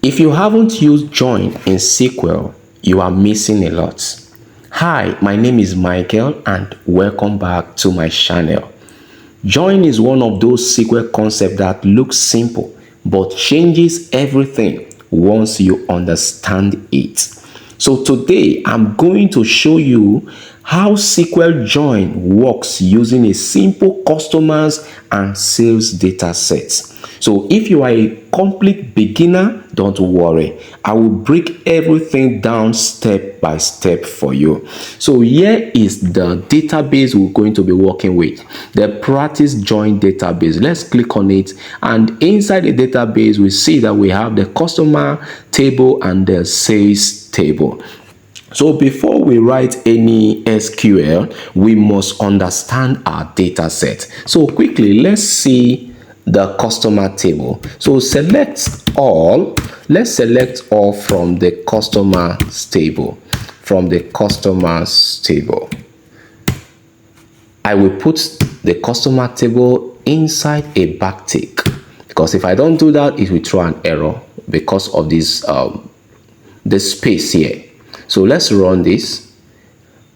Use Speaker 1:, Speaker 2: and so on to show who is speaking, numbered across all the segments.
Speaker 1: If you haven't used join in SQL, you are missing a lot. Hi, my name is Michael and welcome back to my channel. Join is one of those SQL concepts that looks simple but changes everything once you understand it. So today I'm going to show you how SQL join works using a simple customers and sales data sets. So if you are a complete beginner, don't worry. I will break everything down step by step for you. So here is the database we're going to be working with, the practice join database. Let's click on it, and inside the database we see that we have the customer table and the sales table. So before we write any SQL, we must understand our data set. So quickly, let's see the customer table. So select all. Let's select all from the customers table. From the customers table, I will put the customer table inside a backtick, because if I don't do that, it will throw an error because of this the space here. So let's run this.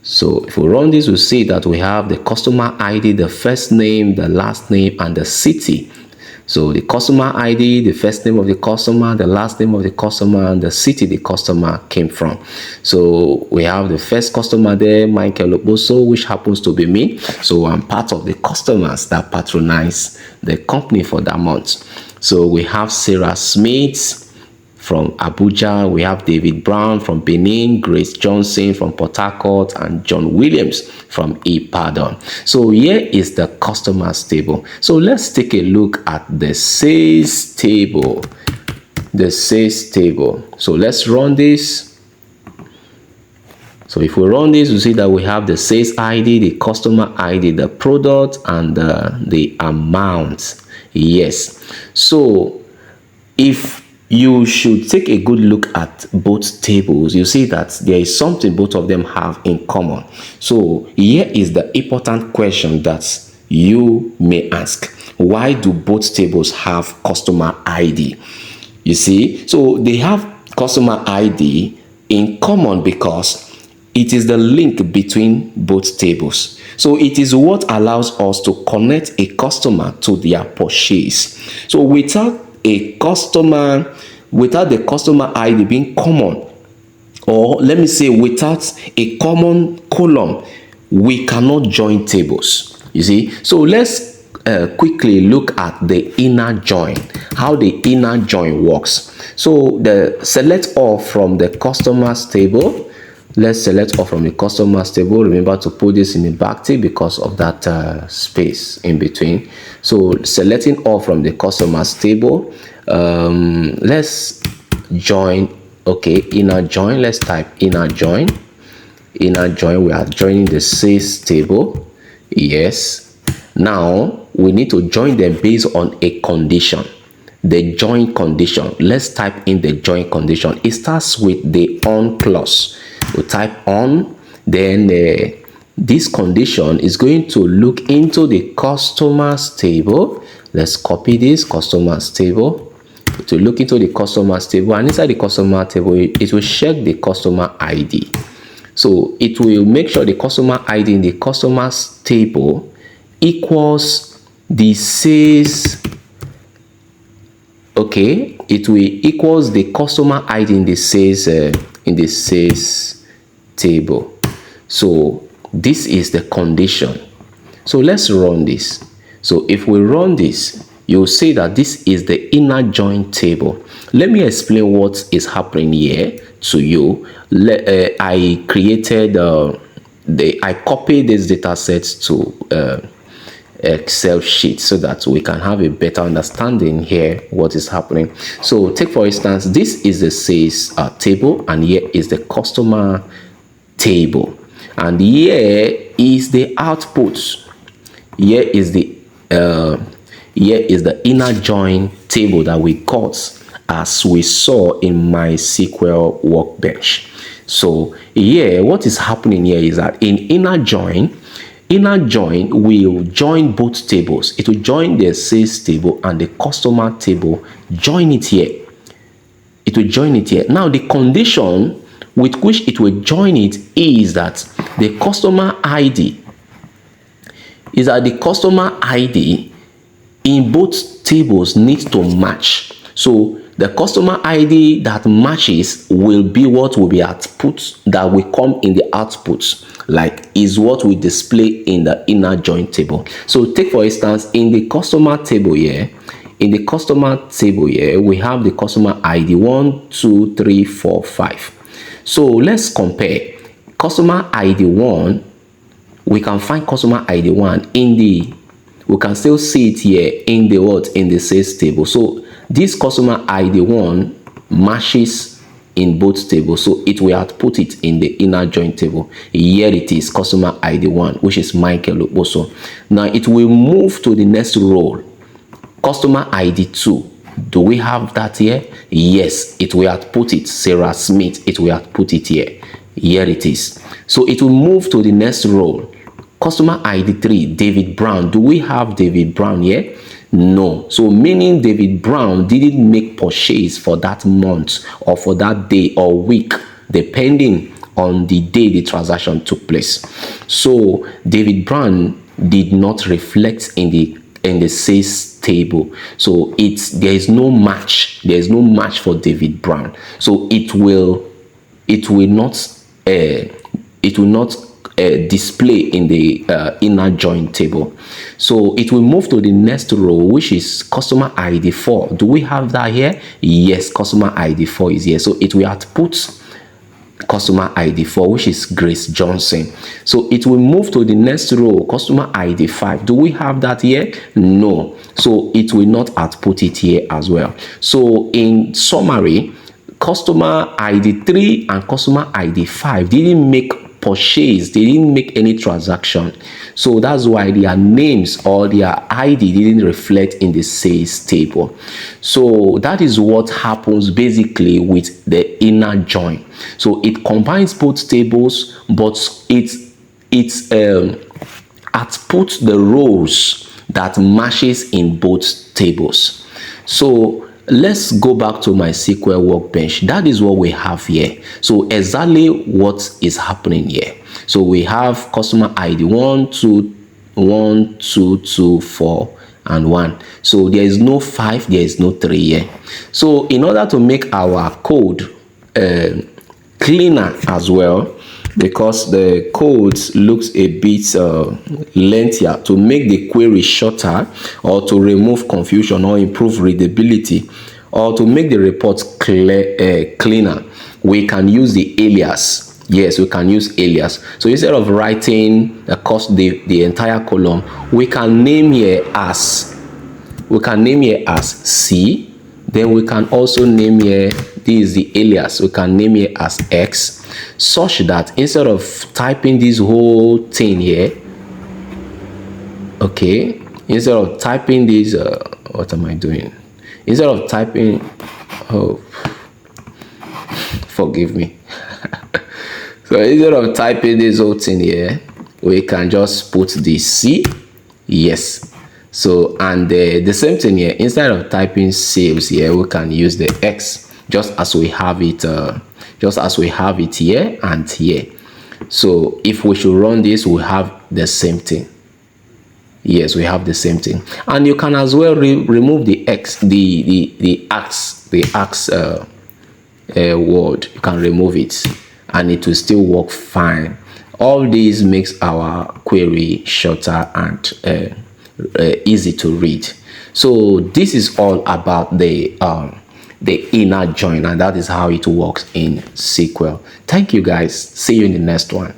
Speaker 1: So if we run this, we'll see that we have the customer ID, the first name, the last name, and the city. So the customer ID, the first name of the customer, the last name of the customer, and the city the customer came from. So we have the first customer there, 𝗦𝗹𝗏𝗡𝗦, which happens to be me. So I'm part of the customers that patronize the company for that month. So we have Sarah Smith from Abuja, we have David Brown from Benin, Grace Johnson from Port Harcourt, and John Williams from Ibadan. So here is the customers table. So let's take a look at the sales table. The sales table. So let's run this. So if we run this, we see that we have the sales ID, the customer ID, the product, and the amount. Yes. So if you should take a good look at both tables, you see that there is something both of them have in common. So here is the important question that you may ask: why do both tables have customer ID? You see, so they have customer ID in common because it is the link between both tables. So it is what allows us to connect a customer to their purchase. So without the customer ID being common, or let me say without a common column, we cannot join tables. You see, so let's quickly look at the inner join, how the inner join works. So the select all from the customers table. Let's select all from the customers table. Remember to put this in the backtick because of that space in between. So selecting all from the customers table, let's join. Okay, inner join. Let's type inner join. Inner join, we are joining the sales table. Yes. Now we need to join them based on a condition, the join condition. Let's type in the join condition. It starts with the on clause. We type on, then this condition is going to look into the customers table. Let's copy this customers table to look into the customers table, and inside the customer table it will check the customer ID. So it will make sure the customer ID in the customers table equals the sales. Okay, it will equals the customer ID in the sales table. So this is the condition. So let's run this. So if we run this, you'll see that this is the inner join table. Let me explain what is happening here to you. I created I copied these data sets to Excel sheet so that we can have a better understanding here what is happening. So take for instance, this is the sales table, and here is the customer table, and here is the output. Here is the inner join table that we got as we saw in 𝗦SQL workbench. So here what is happening here is that in inner join will join both tables. It will join the sales table and the customer table, join it here. it will join it here. Now the condition with which it will join it is that the customer ID in both tables needs to match. So the customer ID that matches will be what will be output, that will come in the output, like is what we display in the inner join table. So take for instance, in the customer table here, we have the customer ID 1, 2, 3, 4, 5. So let's compare customer ID 1. We can find customer ID 1 in the, we can still see it here in the what, in the sales table. So this customer ID 1 matches in both tables, so it will output it in the inner join table. Here it is, customer ID 1, which is 𝗦𝗃𝗃𝗃. Now it will move to the next row, customer ID 2. Do we have that here? Yes, it will output it, Sarah Smith. It will output it here. Here it is. So it will move to the next row, customer ID 3, David Brown. Do we have David Brown here? No. So meaning David Brown didn't make purchase for that month or for that day or week, depending on the day the transaction took place. So David Brown did not reflect in the sales table. So there is no match. There is no match for David Brown. So it will not display in the inner join table. So it will move to the next row, which is customer ID 4. Do we have that here? Yes, customer ID 4 is here. So it will output customer ID 4, which is Grace Johnson. So it will move to the next row, customer ID 5. Do we have that here? No. So it will not output it here as well. So in summary, customer ID 3 and customer ID 5 didn't make purchase, they didn't make any transaction. So that's why their names or their ID didn't reflect in the sales table. So that is what happens basically with the inner join. So it combines both tables, but it outputs the rows that matches in both tables. So let's go back to my SQL workbench. That is what we have here. So exactly what is happening here. So we have customer ID 1, 2, 1, 2, 2, 4, and 1. So there is no 5, there is no 3 here. So in order to make our code cleaner as well, because the code looks a bit lengthier, to make the query shorter, or to remove confusion or improve readability, or to make the report cleaner, we can use the alias. Yes, we can use alias. So instead of writing the entire column, we can name here as C. Then we can also name here, this is the alias, we can name here as X, such that instead of typing this whole thing here, okay, instead of typing this, what am I doing? Instead of typing, oh, forgive me. So instead of typing this whole thing here, we can just put the C, yes. So, and the same thing here, instead of typing sales here, we can use the X, just as we have it here and here. So if we should run this, we have the same thing. Yes, we have the same thing. And you can as well remove the X, the X word. You can remove it and it will still work fine. All these makes our query shorter and easy to read. So this is all about the inner join, and that is how it works in SQL. Thank you guys. See you in the next one.